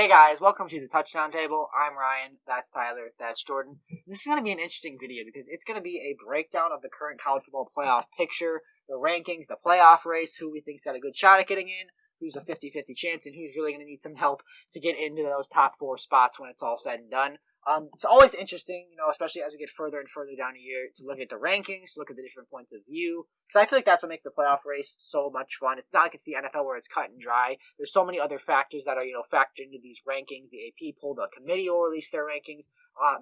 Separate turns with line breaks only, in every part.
Hey guys, welcome to the Touchdown Table. I'm Ryan, that's Tyler, that's Jordan. This is going to be an interesting video because it's going to be a breakdown of the current college football playoff picture, the rankings, the playoff race, who we think's got a good shot at getting in, who's a 50-50 chance, and who's really going to need some help to get into those top four spots when it's all said and done. It's always interesting, especially as we get further and further down a year, to look at the rankings, to look at the different points of view. Because I feel like that's what makes the playoff race so much fun. It's not like it's the NFL where it's cut and dry. There's so many other factors that are, factored into these rankings. The AP poll, the committee will release their rankings.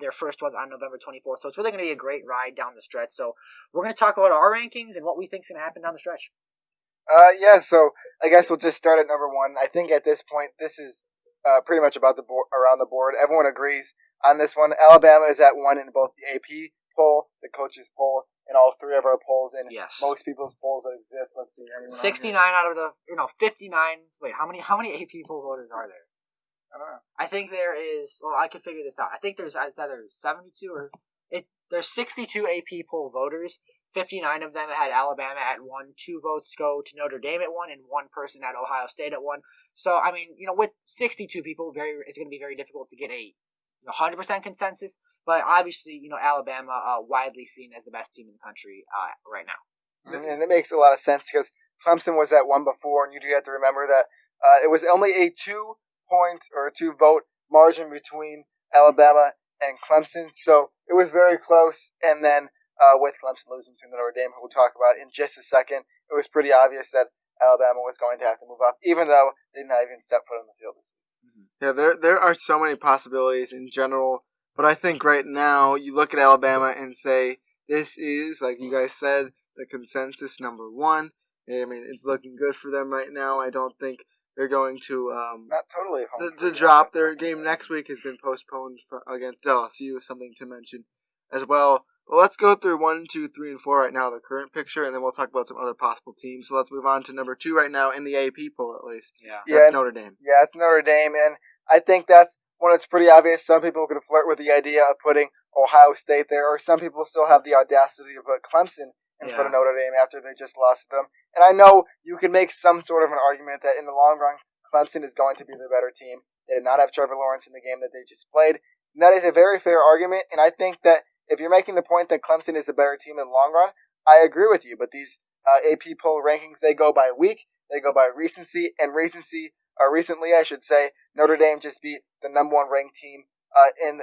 Their first one's on November 24th. So it's really going to be a great ride down the stretch. So we're going to talk about our rankings and what we think is going to happen down the stretch.
So I guess we'll just start at number one. I think at this point, this is pretty much about the board, around the board. Everyone agrees on this one. Alabama is at one in both the AP poll, the coaches poll, and all three of our polls, and most people's polls that exist. Let's see.
69 out of the 59. Wait, how many AP poll voters are there?
I don't know.
I think there is. Well, I can figure this out. I think there's either 72 or there's 62 AP poll voters. 59 of them had Alabama at 1. 2 votes go to Notre Dame at 1, and 1 person at Ohio State at 1. So I mean, with 62 people, it's going to be very difficult to get a 100% consensus. But obviously, Alabama widely seen as the best team in the country right now.
And it makes a lot of sense because Clemson was at 1 before, and you do have to remember that it was only a 2-point or a 2-vote margin between Alabama and Clemson. So it was very close. And then with Clemson losing to Notre Dame, who we'll talk about in just a second, it was pretty obvious that Alabama was going to have to move up, even though they did not even step foot on the field this week.
Yeah, there are so many possibilities in general, but I think right now you look at Alabama and say this is, like you guys said, the consensus number 1. I mean, it's looking good for them right now. I don't think they're going to
not totally
to drop. Their game next week has been postponed against LSU, something to mention as well. Well, let's go through 1, 2, 3, and 4 right now, the current picture, and then we'll talk about some other possible teams. So let's move on to number 2 right now in the AP poll, at least. That's Notre Dame.
Yeah, it's Notre Dame, and I think that's one that's pretty obvious. Some people could flirt with the idea of putting Ohio State there, or some people still have the audacity to put Clemson in front of Notre Dame after they just lost to them. And I know you can make some sort of an argument that in the long run, Clemson is going to be the better team. They did not have Trevor Lawrence in the game that they just played. And that is a very fair argument, and I think that if you're making the point that Clemson is a better team in the long run, I agree with you. But these AP poll rankings, they go by week, they go by recency, and recently, I should say, Notre Dame just beat the number 1 ranked team in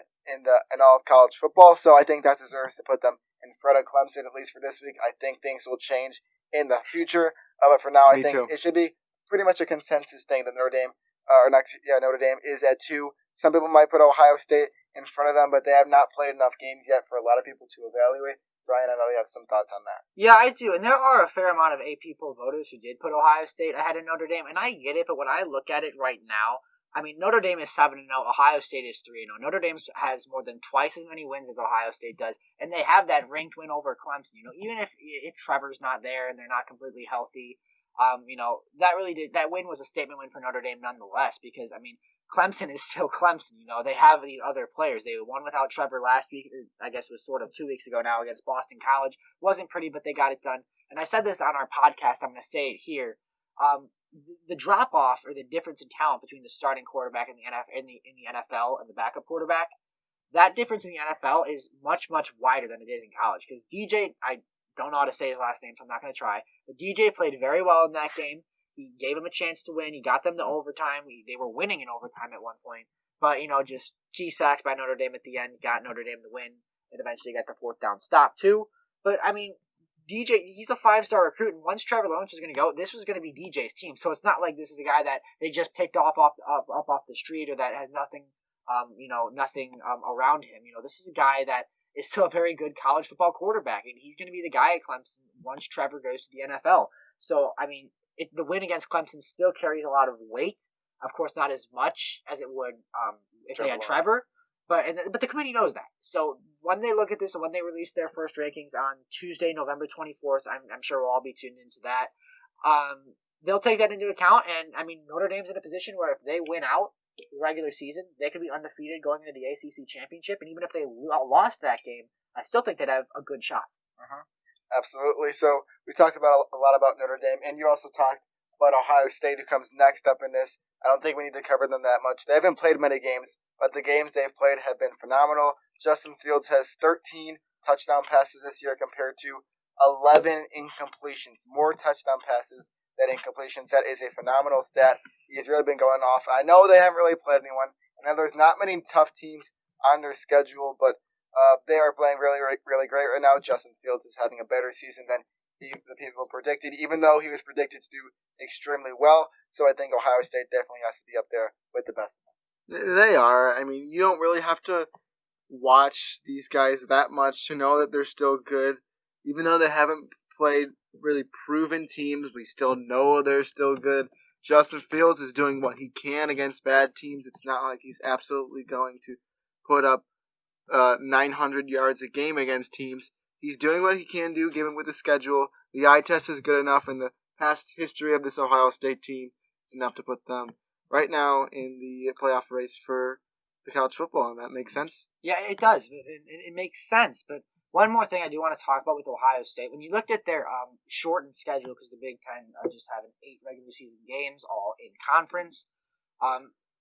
all of college football. So I think that deserves to put them in front of Clemson, at least for this week. I think things will change in the future, but for now, I think it should be pretty much a consensus thing that Notre Dame is at 2. Some people might put Ohio State in front of them, but they have not played enough games yet for a lot of people to evaluate. Brian, I know you have some thoughts on that.
Yeah, I do. And there are a fair amount of AP poll voters who did put Ohio State ahead of Notre Dame, and I get it, but when I look at it right now, I mean, Notre Dame is 7-0, Ohio State is 3-0. Notre Dame has more than twice as many wins as Ohio State does, and they have that ranked win over Clemson. Even if Trevor's not there and they're not completely healthy, that win was a statement win for Notre Dame nonetheless, because, I mean, Clemson is still Clemson. They have these other players. They won without Trevor last week. I guess it was sort of 2 weeks ago now against Boston College. Wasn't pretty, but they got it done. And I said this on our podcast. I'm going to say it here. The drop off or the difference in talent between the starting quarterback in the NFL and the backup quarterback, that difference in the NFL is much, much wider than it is in college. Because DJ, I don't know how to say his last name, so I'm not going to try. But DJ played very well in that game. He gave him a chance to win. He got them to overtime. They were winning in overtime at one point. But, just key sacks by Notre Dame at the end got Notre Dame the win. And eventually got the 4th down stop, too. But, I mean, DJ, he's a 5-star recruit. And once Trevor Lawrence was going to go, this was going to be DJ's team. So it's not like this is a guy that they just picked off the street or that has nothing, nothing around him. This is a guy that is still a very good college football quarterback. And he's going to be the guy at Clemson once Trevor goes to the NFL. So, I mean, the win against Clemson still carries a lot of weight. Of course, not as much as it would if they had Trevor. But the committee knows that. So when they look at this and when they release their first rankings on Tuesday, November 24th, I'm sure we'll all be tuned into that. They'll take that into account. And, I mean, Notre Dame's in a position where if they win out the regular season, they could be undefeated going into the ACC championship. And even if they lost that game, I still think they'd have a good shot.
Absolutely. So we talked about a lot about Notre Dame, and you also talked But Ohio State, who comes next up in this, I don't think we need to cover them that much. They haven't played many games, but the games they've played have been phenomenal. Justin Fields has 13 touchdown passes this year compared to 11 incompletions. More touchdown passes than incompletions. That is a phenomenal stat. He's really been going off. I know they haven't really played anyone. I know there's not many tough teams on their schedule, but they are playing really, really great right now. Justin Fields is having a better season than the people predicted, even though he was predicted to do extremely well. So I think Ohio State definitely has to be up there with the best.
They are. I mean, you don't really have to watch these guys that much to know that they're still good. Even though they haven't played really proven teams, we still know they're still good. Justin Fields is doing what he can against bad teams. It's not like he's absolutely going to put up 900 yards a game against teams. He's doing what he can do, given with the schedule. The eye test is good enough, and the past history of this Ohio State team is enough to put them right now in the playoff race for the college football, and that makes sense.
Yeah, it does. It makes sense. But one more thing I do want to talk about with Ohio State, when you looked at their shortened schedule, because the Big Ten are just having 8 regular season games, all in conference.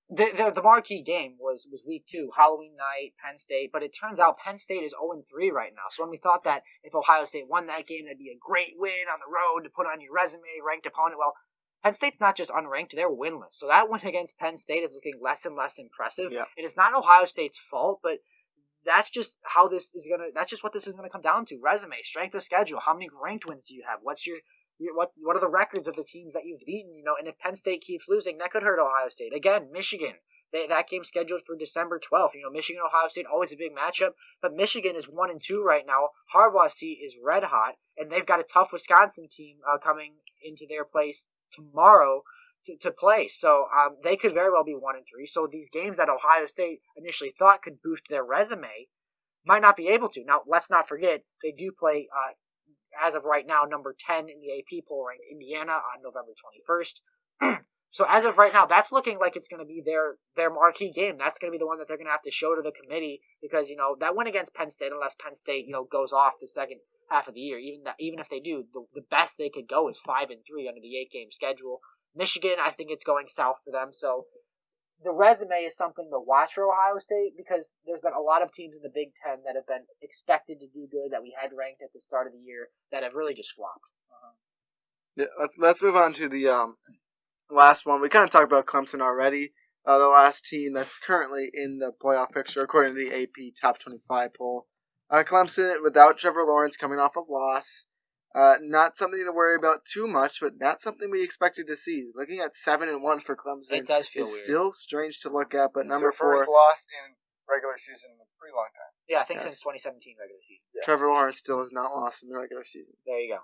The marquee game was week 2, Halloween night, Penn State, but it turns out Penn State is 0-3 right now. So when we thought that if Ohio State won that game, that'd be a great win on the road to put on your resume, ranked opponent. Well, Penn State's not just unranked, they're winless. So that win against Penn State is looking less and less impressive.
Yeah.
And it's not Ohio State's fault, but that's just how this is that's just what this is gonna come down to. Resume, strength of schedule, how many ranked wins do you have? What are the records of the teams that you've beaten? And if Penn State keeps losing, that could hurt Ohio State. Again, Michigan, that game's scheduled for December 12th. Michigan, Ohio State, always a big matchup, but Michigan is 1-2 right now. Harbaugh's seat is red hot, and they've got a tough Wisconsin team coming into their place tomorrow to play. So they could very well be 1-3. So these games that Ohio State initially thought could boost their resume might not be able to. Now, let's not forget, they do play, as of right now, number 10 in the AP poll ranked Indiana on November 21st. So as of right now, that's looking like it's going to be their marquee game. That's going to be the one that they're going to have to show to the committee because, that win against Penn State, unless Penn State, goes off the second half of the year, even if they do, the best they could go is 5-3 under the 8-game schedule. Michigan, I think it's going south for them. So the resume is something to watch for Ohio State because there's been a lot of teams in the Big Ten that have been expected to do good that we had ranked at the start of the year that have really just flopped.
Yeah, let's move on to the last one. We kind of talked about Clemson already. The last team that's currently in the playoff picture according to the AP Top 25 poll. Clemson without Trevor Lawrence coming off a loss. Not something to worry about too much, but not something we expected to see. Looking at 7-1 for Clemson,
it does feel
is
weird.
Still strange to look at. But
it's
number
their
4,
first loss in regular season in a pretty long time.
Yeah, I think since 2017 regular season.
Yeah.
Trevor Lawrence still has not lost in the regular season.
There you go.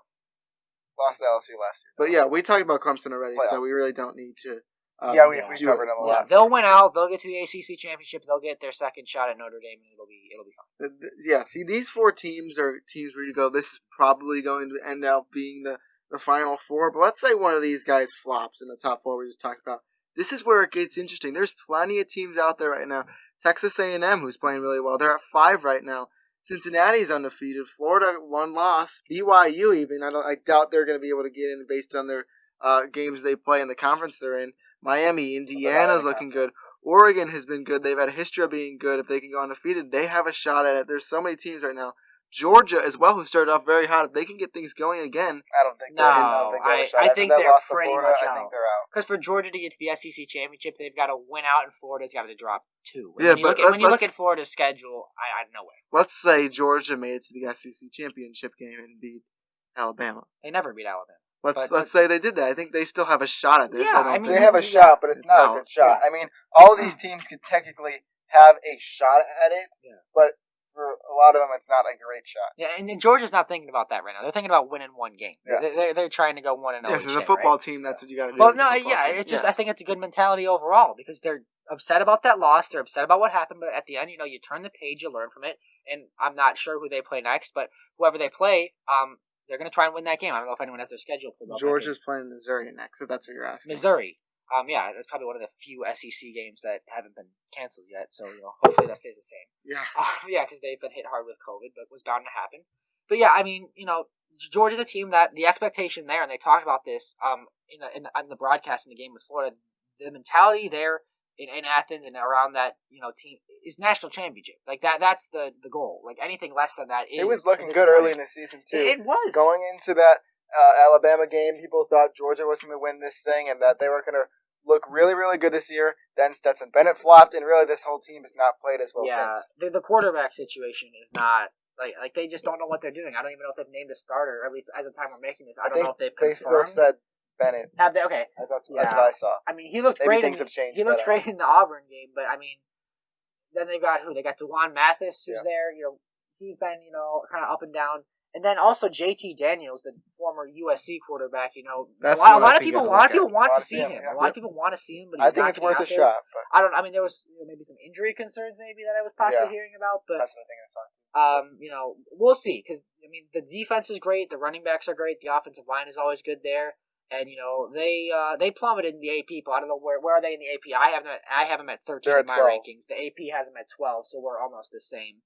Lost to LSU last year.
But yeah, we talked about Clemson already,
Playoffs.
so we really don't need to.
We covered them a lot.
They'll win out. They'll get to the ACC championship. They'll get their second shot at Notre Dame, and it'll be fun.
Yeah, see, these 4 teams are teams where you go, this is probably going to end up being the final 4. But let's say one of these guys flops in the top 4 we just talked about. This is where it gets interesting. There's plenty of teams out there right now. Texas A&M, who's playing really well, they're at 5 right now. Cincinnati's undefeated. Florida, 1 loss. BYU even. I doubt they're going to be able to get in based on their games they play in the conference they're in. Miami, Indiana's looking good. Oregon has been good. They've had a history of being good. If they can go undefeated, they have a shot at it. There's so many teams right now. Georgia as well, who started off very hot. If they can get things going again.
I don't think
I think they're pretty much out.
I think they're out.
Because for Georgia to get to the SEC championship, they've got to win out, and Florida's got to drop 2.
Yeah,
when you look at Florida's schedule, I no way.
Let's say Georgia made it to the SEC championship game and beat Alabama.
They never beat Alabama.
Let's say they did that. I think they still have a shot at this.
Yeah,
they have a shot, but it's not a good shot. I mean, all these teams could technically have a shot at it, but for a lot of them, it's not a great shot.
Yeah, and Georgia's not thinking about that right now. They're thinking about winning 1 game. Yeah. They're trying to go 1-0.
Yes, as a football team, that's what you got to do.
Well, no, yeah, it's just I think it's a good mentality overall because they're upset about that loss. They're upset about what happened, but at the end, you turn the page, you learn from it. And I'm not sure who they play next, but whoever they play, they're going to try and win that game. I don't know if anyone has their schedule pulled up.
Georgia's playing Missouri next, if that's what you're asking.
Missouri. Yeah, that's probably one of the few SEC games that haven't been canceled yet. So, hopefully that stays the same.
Yeah.
Yeah, because they've been hit hard with COVID, but it was bound to happen. But yeah, I mean, Georgia's a team that the expectation there, and they talked about this in the broadcast in the game with Florida. The mentality there in Athens and around that team is national championship. Like that's the goal. Like anything less than that is.
It was looking good early in the season too.
It was
going into that Alabama game. People thought Georgia was going to win this thing and that they were going to look really, really good this year. Then Stetson Bennett flopped, and really this whole team has not played as well since.
The quarterback situation is not. Like they just don't know what they're doing. I don't even know if they've named a starter. At least at the time we're making this, I don't know if they've confirmed.
They still said Bennett.
Have they? Okay,
that's what I saw.
I mean, he looked
Maybe
great.
Things have changed.
He looked great in the Auburn game, but I mean, then they got who? They got DeJuan Mathis, who's there. He's been kind of up and down. And then also JT Daniels, the former USC quarterback.
That's
a lot of people want to see him.
Yeah.
A lot of people want to see him, but
I think it's worth a shot. But
I don't. I mean, there was maybe some injury concerns, maybe that I was possibly hearing about. But
that's the thing I saw.
We'll see because I mean the defense is great, the running backs are great, the offensive line is always good there, and they plummeted in the AP. But I don't know where are they in the AP. I have them at 13 in my rankings. The AP has them at 12, so we're almost the same.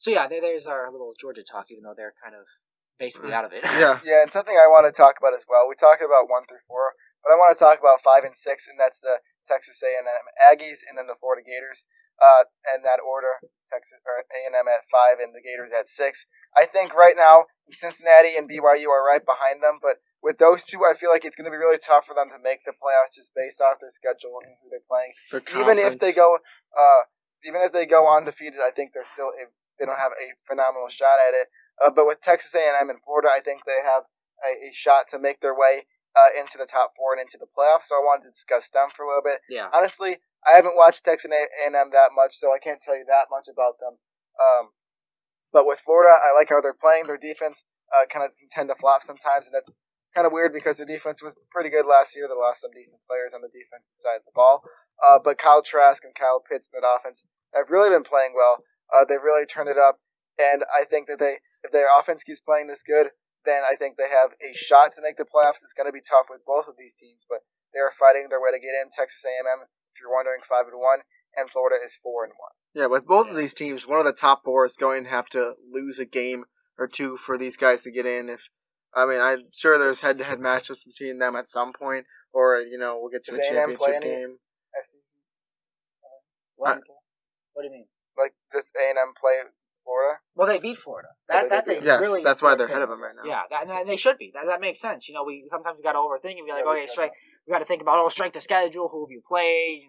So yeah, there's our little Georgia talk, even though they're kind of basically out of it.
Yeah, and something I want to talk about as well. We talked about 1 through 4, but I want to talk about 5 and 6, and that's the Texas A&M Aggies, and then the Florida Gators. In that order, Texas or A&M at 5, and the Gators at 6. I think right now Cincinnati and BYU are right behind them, but with those two, I feel like it's going to be really tough for them to make the playoffs just based off their schedule and who they're playing. Even if they go undefeated, I think they're still. They don't have a phenomenal shot at it. But with Texas A&M and Florida, I think they have a shot to make their way into the top 4 and into the playoffs. So I wanted to discuss them for a little bit.
Yeah.
Honestly, I haven't watched Texas A&M that much, so I can't tell you that much about them. But with Florida, I like how they're playing. Their defense kind of tend to flop sometimes, and that's kind of weird because their defense was pretty good last year. They lost some decent players on the defensive side of the ball. But Kyle Trask and Kyle Pitts in that offense have really been playing well. They've really turned it up, and I think that if their offense keeps playing this good, then I think they have a shot to make the playoffs. It's going to be tough with both of these teams, but they are fighting their way to get in. Texas A&M, if you're wondering, 5-1, and Florida is 4-1.
Yeah, with both of these teams, one of the top 4 is going to have to lose a game or two for these guys to get in. I'm sure there's head-to-head matchups between them at some point, or we'll get to a championship game.
What do you mean?
Like, does A&M play Florida?
Well, they beat Florida. Really
that's why they're ahead of them right now.
Yeah, and they should be. That makes sense. We sometimes got to overthink and be like, okay, strike. We got to think about strength of schedule, who have you played,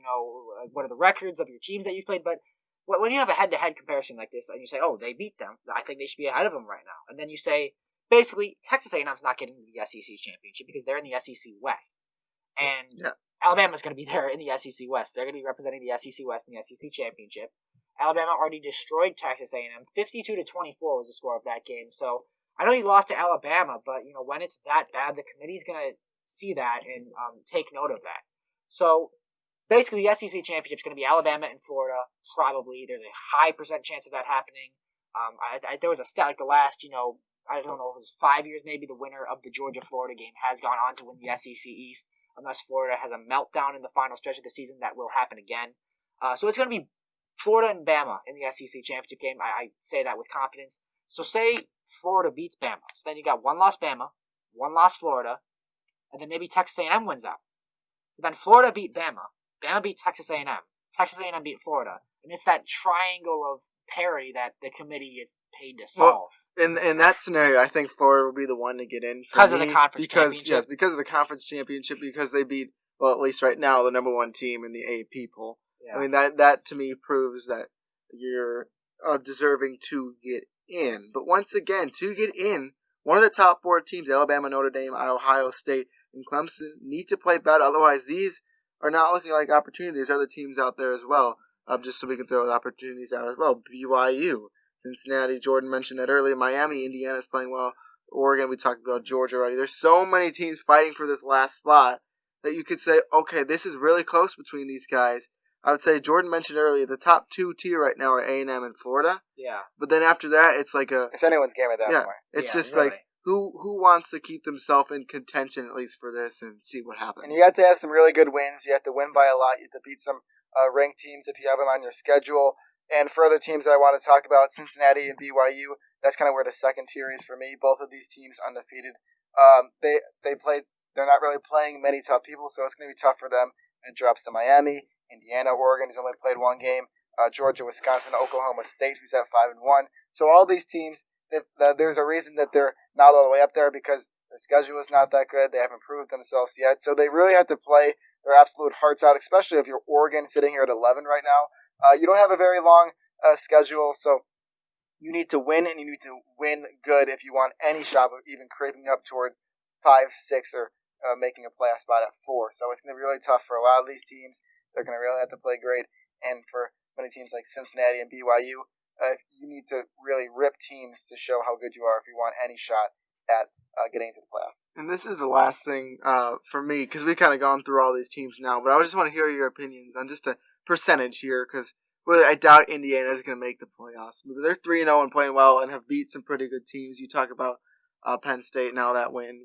what are the records of your teams that you've played. But when you have a head-to-head comparison like this, and you say, oh, they beat them, I think they should be ahead of them right now. And then you say, basically, Texas A&M's not getting to the SEC championship because they're in the SEC West, and Alabama's going to be there in the SEC West. They're going to be representing the SEC West in the SEC championship. Alabama already destroyed Texas A&M. 52-24 was the score of that game. So I know you lost to Alabama, but when it's that bad, the committee's going to see that and take note of that. So basically, the SEC championship is going to be Alabama and Florida. Probably there's a high % chance of that happening. There was a stat like the last I don't know, it was 5 years maybe. The winner of the Georgia-Florida game has gone on to win the SEC East, unless Florida has a meltdown in the final stretch of the season. That will happen again. So it's going to be Florida and Bama in the SEC championship game. I say that with confidence. So say Florida beats Bama. So then you got 1 loss Bama, 1 loss Florida, and then maybe Texas A&M wins out. So then Florida beat Bama. Bama beat Texas A&M. Texas A&M beat Florida. And it's that triangle of parity that the committee is paid to solve.
Well, in that scenario, I think Florida will be the one to get in.
Because of the conference championship.
Yes, because of the conference championship, because they beat, well, at least right now, the number 1 team in the AP poll. Yeah. I mean, that to me proves that you're deserving to get in. But once again, to get in, one of the top 4 teams, Alabama, Notre Dame, Ohio State, and Clemson, need to play better. Otherwise, these are not looking like opportunities. There's other teams out there as well, just so we can throw the opportunities out as well. BYU, Cincinnati, Jordan mentioned that earlier. Miami, Indiana's playing well. Oregon, we talked about Georgia already. There's so many teams fighting for this last spot that you could say, okay, this is really close between these guys. I would say Jordan mentioned earlier the top 2 tier right now are A&M and Florida.
Yeah.
But then after that, it's like
it's anyone's game at that point.
It's just really. Like who wants to keep themselves in contention at least for this and see what happens.
And you have to have some really good wins. You have to win by a lot. You have to beat some ranked teams if you have them on your schedule. And for other teams that I want to talk about, Cincinnati and BYU, That's kind of where the second tier is for me. Both of these teams undefeated. They're not really playing many tough people, so it's going to be tough for them. It drops to Miami, Indiana, Oregon, who's only played one game, Georgia, Wisconsin, Oklahoma State, who's at 5-1. So all these teams, there's a reason that they're not all the way up there because their schedule is not that good. They haven't proved themselves yet. So they really have to play their absolute hearts out, especially if you're Oregon sitting here at 11 right now. You don't have a very long schedule, so you need to win, and you need to win good if you want any shot of even creeping up towards 5, 6, or making a playoff spot at 4. So it's going to be really tough for a lot of these teams. They're going to really have to play great. And for many teams like Cincinnati and BYU, you need to really rip teams to show how good you are if you want any shot at getting into the playoffs.
And this is the last thing for me, because we've kind of gone through all these teams now, but I just want to hear your opinions on just a percentage here, because really I doubt Indiana is going to make the playoffs. They're 3-0 and playing well and have beat some pretty good teams. You talk about Penn State, now that win,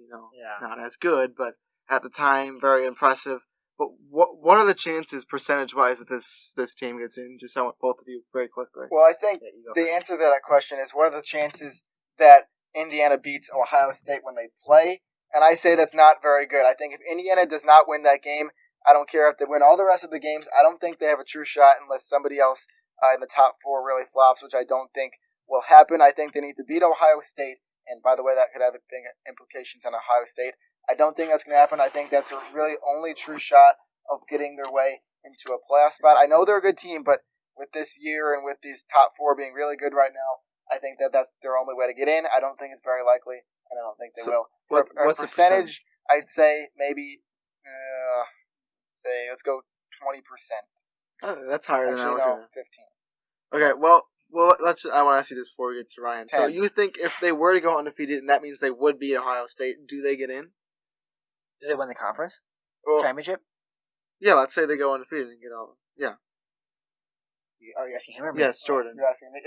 not as good, but at the time, very impressive. But what are the chances, percentage-wise, that this team gets in? Just I want both of you very quickly.
Well, I think the answer to that question is, what are the chances that Indiana beats Ohio State when they play? And I say that's not very good. I think if Indiana does not win that game, I don't care if they win all the rest of the games. I don't think they have a true shot unless somebody else in the top 4 really flops, which I don't think will happen. I think they need to beat Ohio State. And by the way, that could have big implications on Ohio State. I don't think that's going to happen. I think that's the really only true shot of getting their way into a playoff spot. I know they're a good team, but with this year and with these top 4 being really good right now, I think that's their only way to get in. I don't think it's very likely, and I don't think they will.
What's the
percentage? I'd say maybe, let's go 20%.
Oh, that's higher than I was going to.
15.
Okay, well, I want to ask you this before we get to Ryan. 10. So you think if they were to go undefeated, and that means they would beat Ohio State, do they get in?
Do they win the conference championship?
Yeah, let's say they go undefeated and get all. Yeah.
Are you asking him or me?
Yes, Jordan.
You're asking me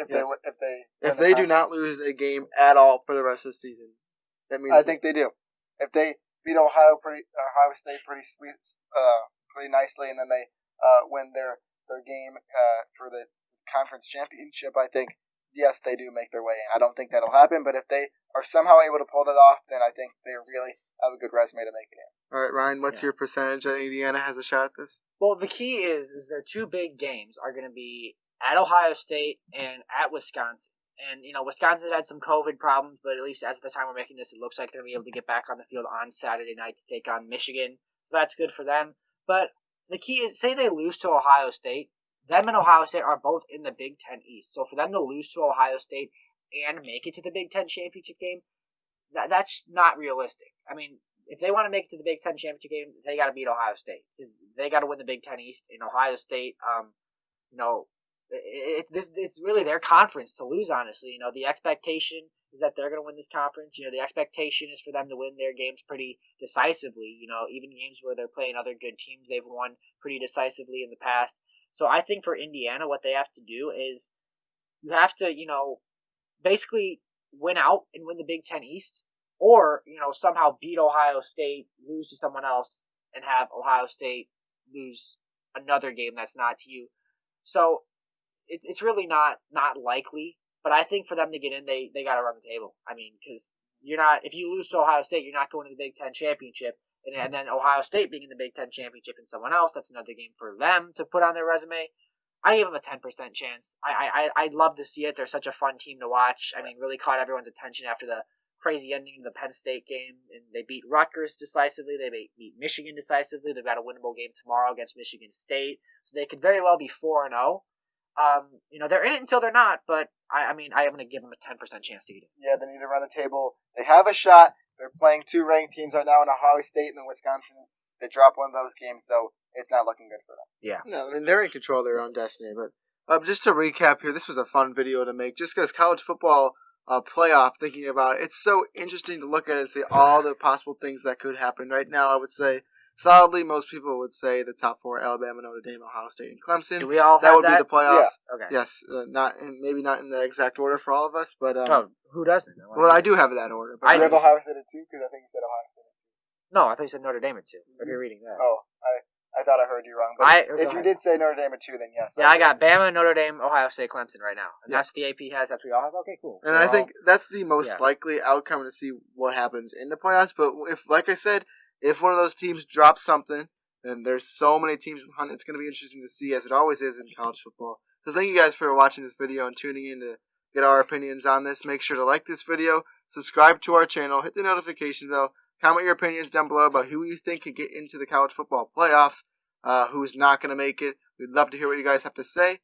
if they do not lose a game at all for the rest of the season, that means
I think they do. If they beat Ohio State pretty nicely, and then they win their game for the conference championship, I think yes, they do make their way in. I don't think that'll happen, but if they are somehow able to pull that off, then I think they really have a good resume to make it in.
All right, Ryan, what's your percentage that Indiana has a shot at this?
Well, the key is their 2 big games are going to be at Ohio State and at Wisconsin. And, Wisconsin had some COVID problems, but at least as of the time we're making this, it looks like they're going to be able to get back on the field on Saturday night to take on Michigan. So that's good for them. But the key is, say they lose to Ohio State, them and Ohio State are both in the Big Ten East. So for them to lose to Ohio State and make it to the Big Ten championship game, that's not realistic. I mean, if they want to make it to the Big Ten championship game, they got to beat Ohio State. Because they got to win the Big Ten East. In Ohio State, it's really their conference to lose, honestly. The expectation is that they're going to win this conference. The expectation is for them to win their games pretty decisively. Even games where they're playing other good teams, they've won pretty decisively in the past. So I think for Indiana, what they have to do is you have to, basically win out and win the Big Ten East, or, somehow beat Ohio State, lose to someone else, and have Ohio State lose another game that's not to you. So it's really not likely, but I think for them to get in, they got to run the table. I mean, because if you lose to Ohio State, you're not going to the Big Ten championship. And then Ohio State being in the Big Ten championship and someone else, that's another game for them to put on their resume. I give them a 10% chance. I'd love to see it. They're such a fun team to watch. I mean, really caught everyone's attention after the crazy ending of the Penn State game. And they beat Rutgers decisively. They beat Michigan decisively. They've got a winnable game tomorrow against Michigan State. So they could very well be 4-0. They're in it until they're not, but I'm going to give them a 10% chance to get it.
Yeah, they need to run the table. They have a shot. They're playing 2 ranked teams right now in Ohio State and Wisconsin. They drop one of those games, so it's not looking good for them.
Yeah.
No, I mean, they're in control of their own destiny. But just to recap here, this was a fun video to make. Just because college football playoff, thinking about it, it's so interesting to look at it and see all the possible things that could happen. Right now, I would say solidly, most people would say the top 4: Alabama, Notre Dame, Ohio State, and Clemson.
Do we all
that
have
would be the playoffs?
Yeah.
Okay.
Yes, maybe not in the exact order for all of us, but
who doesn't?
Well, I do have that order. But
I have Ohio State at 2 because I think you said Ohio State at 2.
No, I thought you said Notre Dame at 2. If you're reading that.
Oh, I I thought I heard you wrong. But if you did say Notre Dame at 2, then yes.
Yeah, I got Bama, Notre Dame, Ohio State, Clemson right now. And that's what the AP has. That's what we all have. Okay, cool.
And I think that's the most likely outcome to see what happens in the playoffs. But if, like I said, if one of those teams drops something, then there's so many teams behind, it's going to be interesting to see, as it always is in college football. So thank you guys for watching this video and tuning in to get our opinions on this. Make sure to like this video, subscribe to our channel, hit the notification bell, comment your opinions down below about who you think could get into the college football playoffs, who's not going to make it. We'd love to hear what you guys have to say.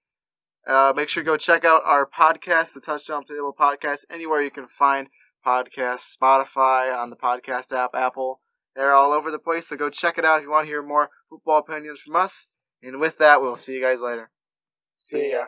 Make sure to go check out our podcast, the Touchdown Table Podcast, anywhere you can find podcasts, Spotify, on the podcast app, Apple. They're all over the place, so go check it out if you want to hear more football opinions from us. And with that, we'll see you guys later.
See ya.